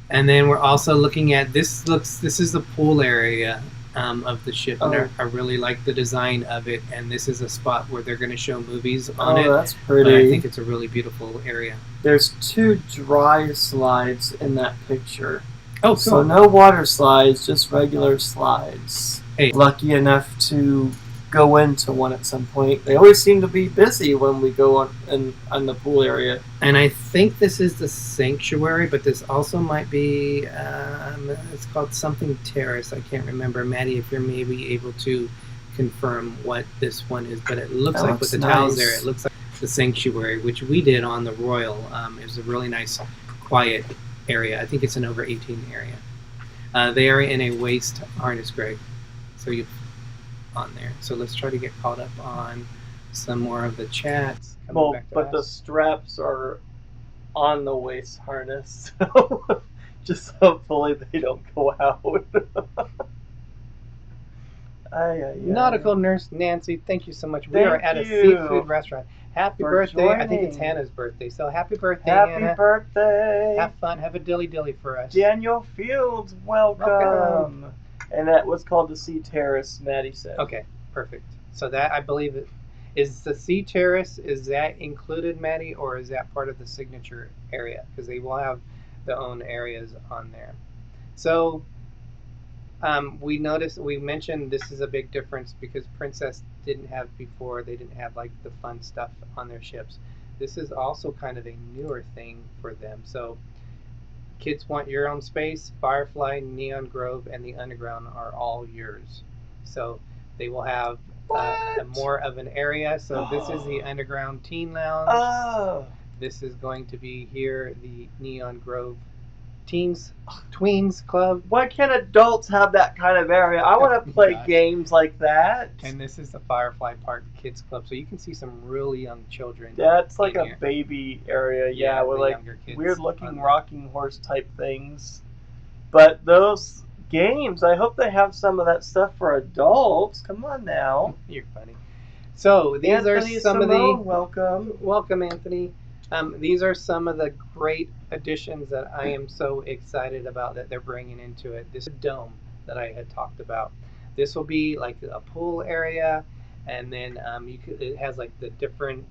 And then we're also looking at this. This is the pool area of the ship, and I really like the design of it. And this is a spot where they're going to show movies on it. Oh, that's pretty. But I think it's a really beautiful area. There's 2 dry slides in that picture. Oh, cool. So no water slides, just regular slides. Hey. Lucky enough to go into one at some point. They always seem to be busy when we go on the pool area. And I think this is the sanctuary, but this also might be, it's called something terrace. I can't remember. Maddie, if you're maybe able to confirm what this one is, but it looks like with the tiles there, it looks like the sanctuary, which we did on the Royal. It was a really nice, quiet area. I think it's an over 18 area. They are in a waist harness, Greg. So you on there. So let's try to get caught up on some more of the chats. Well, but the straps are on the waist harness, so just hopefully they don't go out. Nautical Nurse Nancy, thank you so much. We are at a seafood restaurant. Happy birthday. I think it's Hannah's birthday. So happy birthday, Hannah. Happy birthday. Have fun. Have a dilly-dilly for us. Daniel Fields, welcome. And that was called the Sea Terrace, Maddie said. Okay, perfect. So that, I believe, is the Sea Terrace, is that included, Maddie, or is that part of the signature area? Because they will have their own areas on there. So we mentioned this is a big difference because Princess didn't have before. They didn't have like the fun stuff on their ships. This is also kind of a newer thing for them. So kids want your own space. Firefly, Neon Grove, and the Underground are all yours. So they will have more of an area. So this is the Underground Teen Lounge. Oh. This is going to be here, the Neon Grove Tweens Club. Why can't adults have that kind of area? I want to play games like that. And this is the Firefly Park Kids Club. So you can see some really young children. That's like a baby area, yeah, with like weird looking rocking horse type things. But those games, I hope they have some of that stuff for adults. Come on now. You're funny. So these Anthony are some of the welcome, Anthony. These are some of the great additions that I am so excited about that they're bringing into it. This dome that I had talked about. This will be like a pool area, and then it has like the different.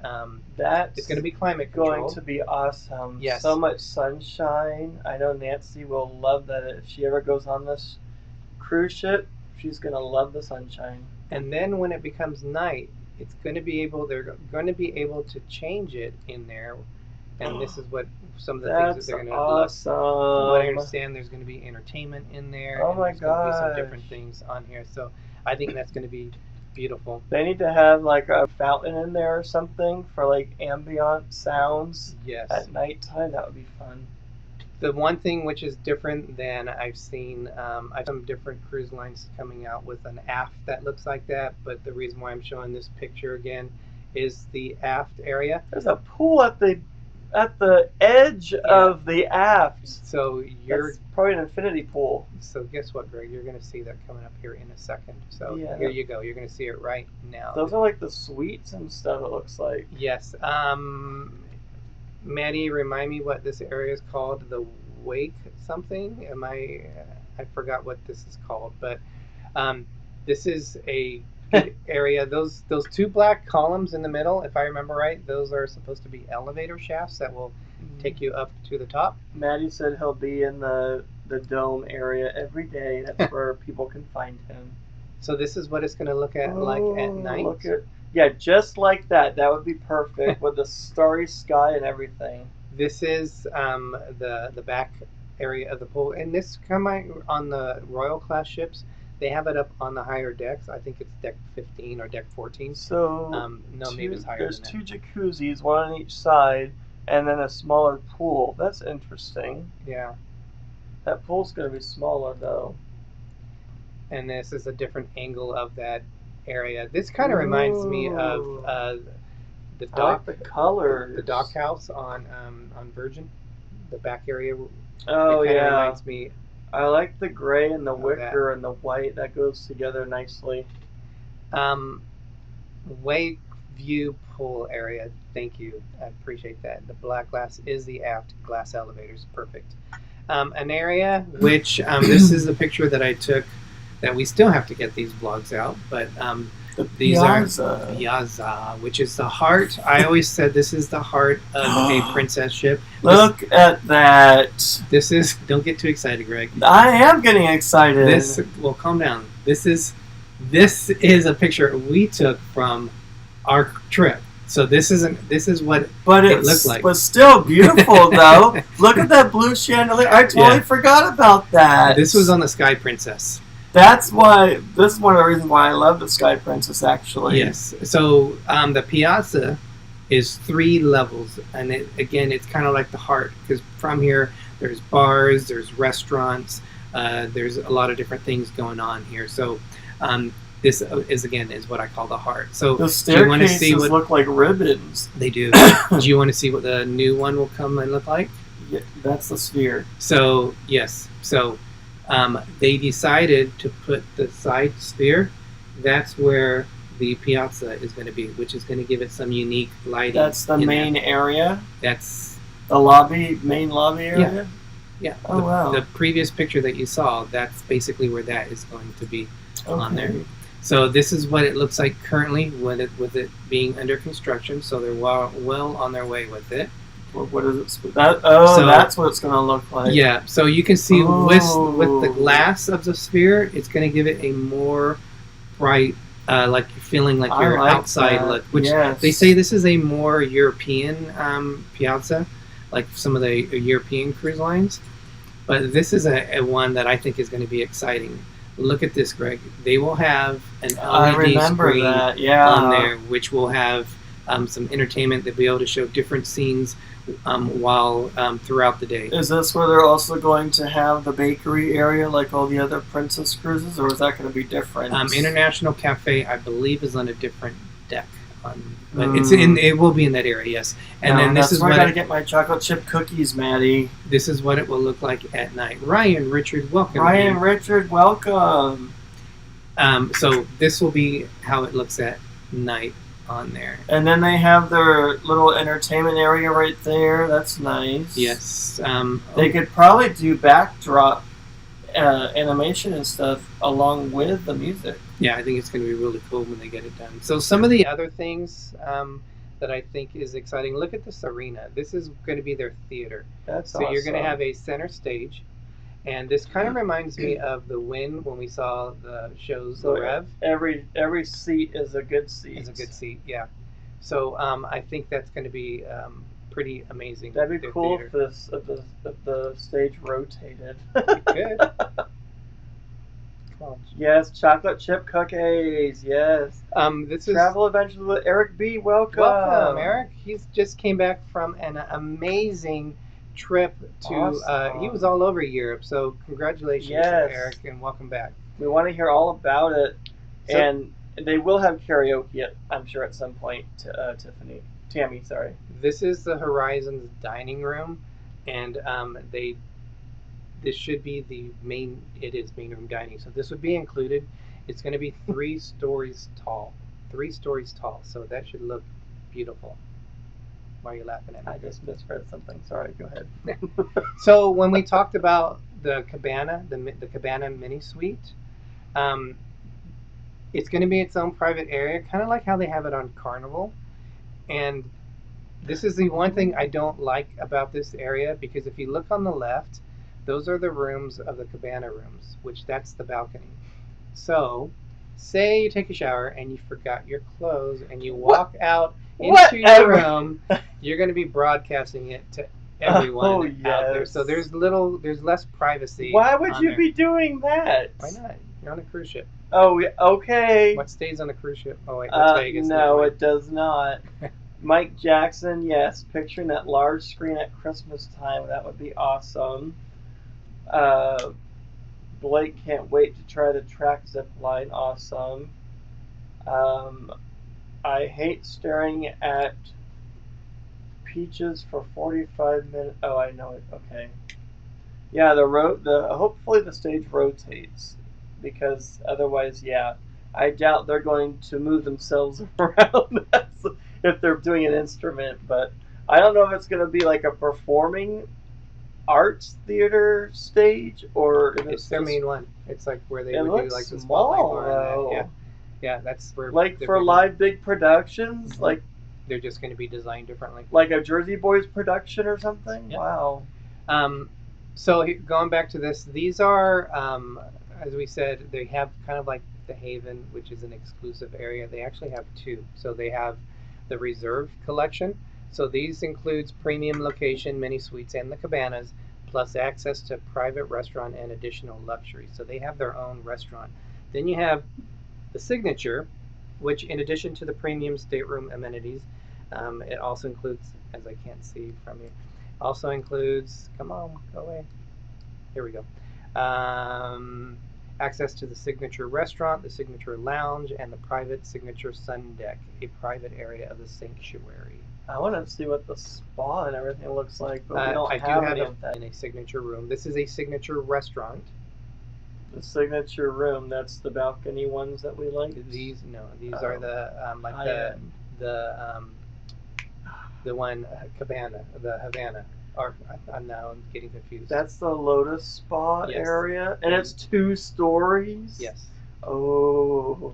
It's going to be climate control. Going to be awesome. Yes. So much sunshine. I know Nancy will love that if she ever goes on this cruise ship. She's going to love the sunshine. And then when it becomes night, they're going to be able to change it in there And this is what some of the things that they're going to awesome. From what I understand, there's going to be entertainment in there. Oh my and there's going to be some gosh. different things on here. So I think that's going to be beautiful. They need to have like a fountain in there or something for like ambient sounds. Yes. At nighttime, that would be fun. The one thing which is different than I've seen, I've some different cruise lines coming out with an aft that looks like that. But the reason why I'm showing this picture again is the aft area. There's a pool at the edge of the aft. So That's probably an infinity pool. So guess what, Greg? You're going to see that coming up here in a second. So Yeah. here you go. You're going to see it right now. Those are like the suites and stuff, it looks like. Yes. Maddie, remind me what this area is called. The Wake something? I forgot what this is called. But this is a area. Those two black columns in the middle, if I remember right, those are supposed to be elevator shafts that will take you up to the top. Maddie said he'll be in the dome area every day. That's where people can find him. So this is what it's going to look like at night. Yeah, just like that. That would be perfect with the starry sky and everything. This is the back area of the pool, and this come on the Royal class ships. They have it up on the higher decks. I think it's deck 15 or deck 14. So maybe it's higher there's than two jacuzzis, one on each side, and then a smaller pool. That's interesting. Yeah. That pool's going to be smaller, though. And this is a different angle of that area. This kind of reminds me of the dock. I like the colors. The dock house on Virgin, the back area. Oh, it yeah. Reminds me. I like the gray and the wicker and the white. That goes together nicely. Wakeview pool area. Thank you. I appreciate that. The black glass is the aft glass elevators. Perfect. An area which this is a picture that I took. That we still have to get these vlogs out, but these Piazza. are Piazza, which is the heart. I always said this is the heart of a princess ship. Look at that. This is. Don't get too excited, Greg. I am getting excited. Well, calm down. This is a picture we took from our trip. So this is what it looked like. But still beautiful though. Look at that blue chandelier. I totally forgot about that. This was on the Sky Princess. This is one of the reasons why I love the Sky Princess, actually. Yes. So the Piazza is 3 levels, and it's kind of like the heart, because from here there's bars, there's restaurants, there's a lot of different things going on here. So this is what I call the heart. So the staircases look like ribbons. They do. Do you want to see what the new one will come and look like? Yeah, that's the sphere. So yes. So they decided to put the side sphere. That's where the piazza is going to be, which is going to give it some unique lighting. That's the main area? That's the main lobby area? Yeah. Oh, wow. The previous picture that you saw, that's basically where that is going to be on there. So this is what it looks like currently with it being under construction. So they're well on their way with it. What is it? That's what it's going to look like. Yeah, so you can see with the glass of the sphere, it's going to give it a more bright, like you're feeling like you're outside look. Which they say this is a more European piazza, like some of the European cruise lines. But this is a one that I think is going to be exciting. Look at this, Greg. They will have an LED screen on there, which will have some entertainment. They'll be able to show different scenes while throughout the day. Is this where they're also going to have the bakery area like all the other Princess cruises, or is that going to be different? International Cafe, I believe, is on a different deck. But it will be in that area, yes. And then this is where I gotta get my chocolate chip cookies, Maddie. This is what it will look like at night. Ryan Richard, welcome. Richard, welcome. So this will be how it looks at night on there. And then they have their little entertainment area right there. That's nice. Yes. They could probably do backdrop animation and stuff along with the music. Yeah, I think it's going to be really cool when they get it done. So some of the other things that I think is exciting, look at this arena. This is going to be their theater. That's awesome. You're going to have a center stage. And this kind of reminds me of the Wynn when we saw the shows, the Rev. Every seat is a good seat. It's a good seat, yeah. So I think that's going to be pretty amazing. That'd be cool if the stage rotated. It could. Yes, chocolate chip cookies. Yes. This is Travel Adventures with Eric B. Welcome. Welcome, Eric. He's just came back from an amazing trip to. Awesome. He was all over Europe. So congratulations, Eric, and welcome back. We want to hear all about it, and they will have karaoke, I'm sure, at some point. Tammy, sorry. This is the Horizons dining room, and this should be the main. It is main room dining, so this would be included. It's going to be 3 stories tall. 3 stories tall, so that should look beautiful. Why are you laughing at me? I just misread something. Sorry, go ahead. So when we talked about the cabana, the cabana mini suite, it's going to be its own private area, kind of like how they have it on Carnival. And this is the one thing I don't like about this area, because if you look on the left, those are the rooms of the cabana rooms, which that's the balcony. So, say you take a shower and you forgot your clothes and you walk out into your room, you're going to be broadcasting it to everyone out there. So there's less privacy. Why would you be doing that? Why not? You're on a cruise ship. Oh, okay. What stays on a cruise ship? Oh wait, that's Vegas. No, it does not. Mike Jackson, yes, picturing that large screen at Christmas time, that would be awesome. Blake can't wait to try the track zip line. Awesome. I hate staring at peaches for 45 minutes. Oh, I know it. Okay. Yeah, hopefully the stage rotates, because otherwise, yeah, I doubt they're going to move themselves around if they're doing an instrument. But I don't know if it's going to be like a performing arts theater stage, or if it's their main one. It's like where they would do like the spotlight bar. Yeah, that's where. Like for live big productions, like they're just going to be designed differently. Like a Jersey Boys production or something. Yep. Wow. So going back to this, these are, as we said, they have kind of like the Haven, which is an exclusive area. They actually have 2. So they have the Reserve Collection. So these includes premium location, mini suites, and the cabanas, plus access to private restaurant and additional luxury. So they have their own restaurant. Then you have the Signature, which in addition to the premium stateroom amenities, it also includes, as I can't see from here, also includes, come on, go away. Here we go. Access to the Signature Restaurant, the Signature Lounge, and the private Signature Sun Deck, a private area of the sanctuary. I want to see what the spa and everything looks like, but we don't I have do have any it of that. in a Signature room. This is a Signature Restaurant. The Signature room, that's the balcony ones that we like? These are the like the one cabana, the Havana. Or I'm getting confused. That's the Lotus Spa area, and it's 2 stories. Yes. Oh.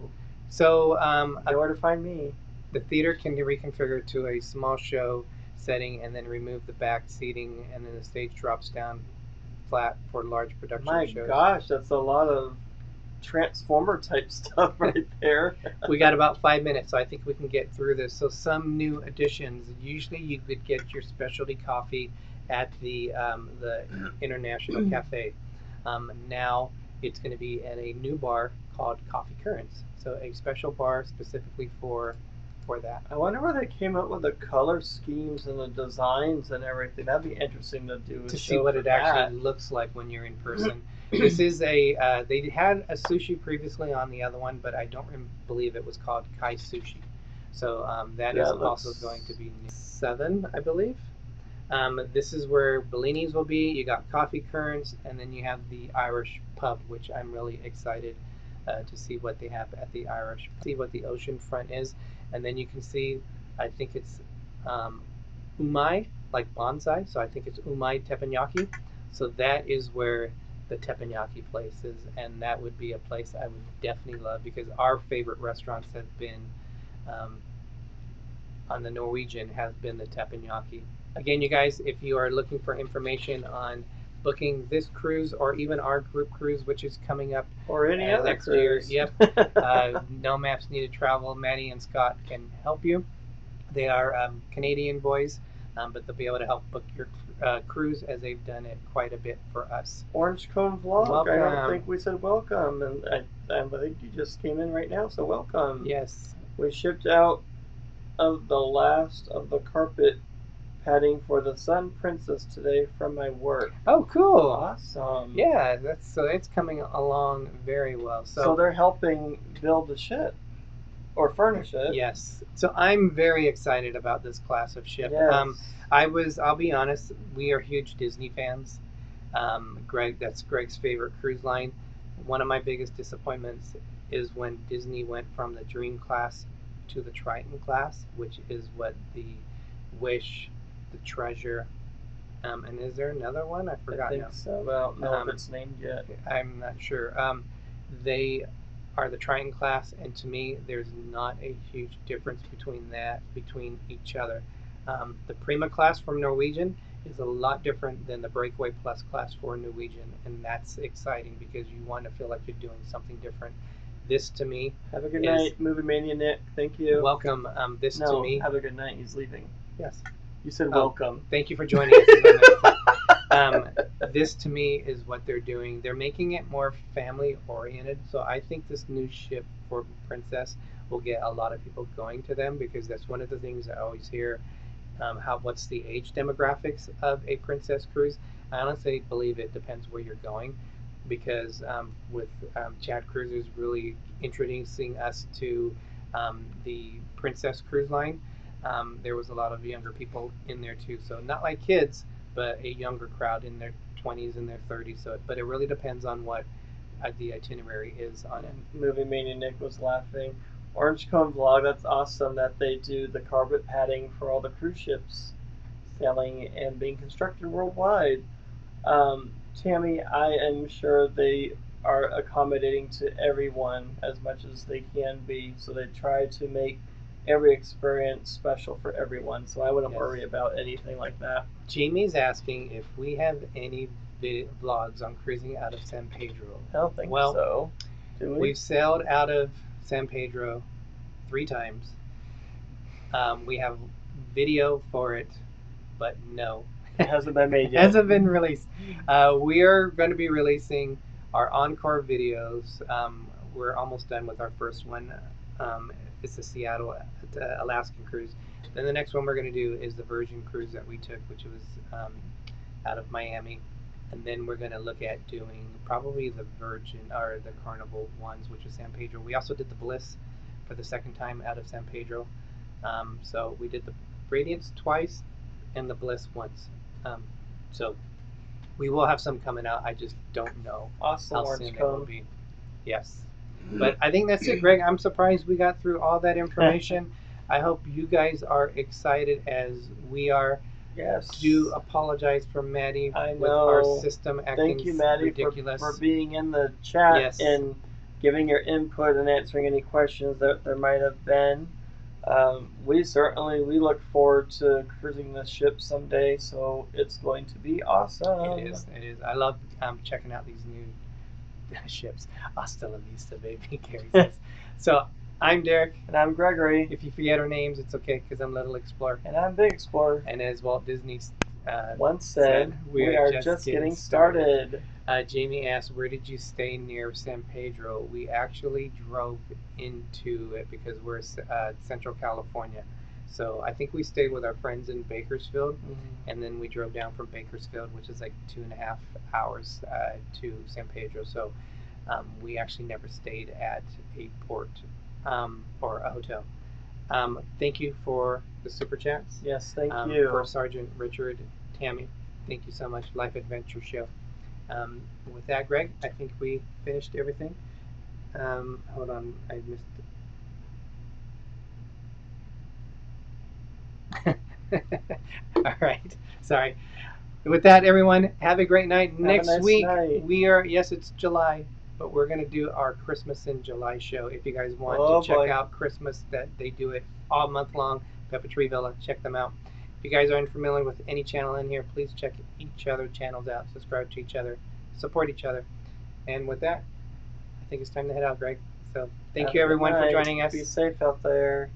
So know where to find me. The theater can be reconfigured to a small show setting, and then remove the back seating, and then the stage drops down flat for large production shows. My gosh, that's a lot of Transformer type stuff right there. We got about 5 minutes, so I think we can get through this. So some new additions. Usually you could get your specialty coffee at the International Cafe. Now it's going to be at a new bar called Coffee Currents. So a special bar specifically for that. I wonder where they came up with the color schemes and the designs and everything. That'd be interesting to do. To see what it actually looks like when you're in person. This is they had a sushi previously on the other one, but I don't believe it was called Kai Sushi. So that is also going to be 7, I believe. This is where Bellini's will be. You got Coffee Currents, and then you have the Irish Pub, which I'm really excited to see what they have at the Irish. See what the ocean front is, and then you can see, I think it's umai, like bonsai. So I think it's umai teppanyaki. So that is where the teppanyaki place is, and that would be a place I would definitely love, because our favorite restaurants have been on the Norwegian has been the teppanyaki. Again, you guys, if you are looking for information on booking this cruise or even our group cruise, which is coming up or any other next cruise. year, No Maps Needed Travel, Maddie and Scott can help you. They are Canadian boys. but they'll be able to help book your cruise as they've done it quite a bit for us. Orange Cone Vlog. Welcome. I don't think we said welcome, and I think you just came in right now, so welcome. Yes. We shipped out of the last of the carpet padding for the Sun Princess today from my work. Oh, cool! Awesome. Yeah, it's coming along very well. So they're helping build the ship or furnish it. Yes. So I'm very excited about this class of ship. Yes. I'll be honest, we are huge Disney fans. That's Greg's favorite cruise line. One of my biggest disappointments is when Disney went from the Dream class to the Triton class, which is what the Wish, the Treasure, and is there another one? I forgot now. I think so. Well, I don't know if it's named yet. I'm not sure. They are the Triton class, and to me, there's not a huge difference between each other. The Prima class from Norwegian is a lot different than the Breakaway Plus class for Norwegian, and that's exciting because you want to feel like you're doing something different. This to me, have a good night, Movie Mania Nick. Thank you. Welcome. To me, have a good night. He's leaving. Yes. You said welcome. Thank you for joining us. This to me is what they're doing. They're making it more family oriented. So I think this new ship for Princess will get a lot of people going to them because that's one of the things I always hear. What's the age demographics of a Princess cruise? I honestly believe it depends where you're going, because with Chad Cruises really introducing us to the Princess cruise line, there was a lot of younger people in there too. So not like kids, but a younger crowd in their 20s and their 30s. But it really depends on what the itinerary is on it. Movie Mania Nick was laughing. Orange Cone Vlog, that's awesome that they do the carpet padding for all the cruise ships sailing and being constructed worldwide. Tammy, I am sure they are accommodating to everyone as much as they can be, so they try to make every experience special for everyone, so I wouldn't worry about anything like that. Jamie's asking if we have any vlogs on cruising out of San Pedro. I don't think so. Do we? We've sailed out of San Pedro 3 times. We have video for it, but no. It hasn't been made yet. Hasn't been released. We are going to be releasing our encore videos. We're almost done with our first one. It's the Seattle Alaskan cruise. Then the next one we're going to do is the Virgin cruise that we took, which was out of Miami. And then we're going to look at doing probably the Virgin or the Carnival ones, which is San Pedro. We also did the Bliss for the second time out of San Pedro. So we did the Radiance twice and the Bliss once. So we will have some coming out. I just don't know how soon it will be. Yes. But I think that's it, Greg. I'm surprised we got through all that information. I hope you guys are excited as we are. Yes. Do apologize for Maddie with our system acting Thank you, Maddie, ridiculous. for being in the chat and giving your input and answering any questions that there might have been. We look forward to cruising this ship someday, so it's going to be awesome. It is. I love checking out these new ships. Hasta la vista, baby, Carrie says. So I'm Derek. And I'm Gregory. If you forget our names, it's okay, because I'm Little Explorer. And I'm Big Explorer. And as Walt Disney once said, we are just getting started. Jamie asked, where did you stay near San Pedro? We actually drove into it because we're Central California. So I think we stayed with our friends in Bakersfield, and then we drove down from Bakersfield, which is like 2.5 hours to San Pedro. So we actually never stayed at a port or a hotel. Thank you for the super chats. Yes, thank you. For Sergeant Richard, Tammy, thank you so much. Life Adventure Show. With that, Greg, I think we finished everything. Hold on, I missed it. All right, sorry. With that, everyone, have a great night. Next week, we are, it's July, but we're going to do our Christmas in July show. If you guys want to check out Christmas, that they do it all month long, Peppa Tree Villa, check them out. If you guys aren't familiar with any channel in here, please check each other channels out, subscribe to each other, support each other. And with that, I think it's time to head out, Greg. So thank you, everyone, for joining us. Be safe out there.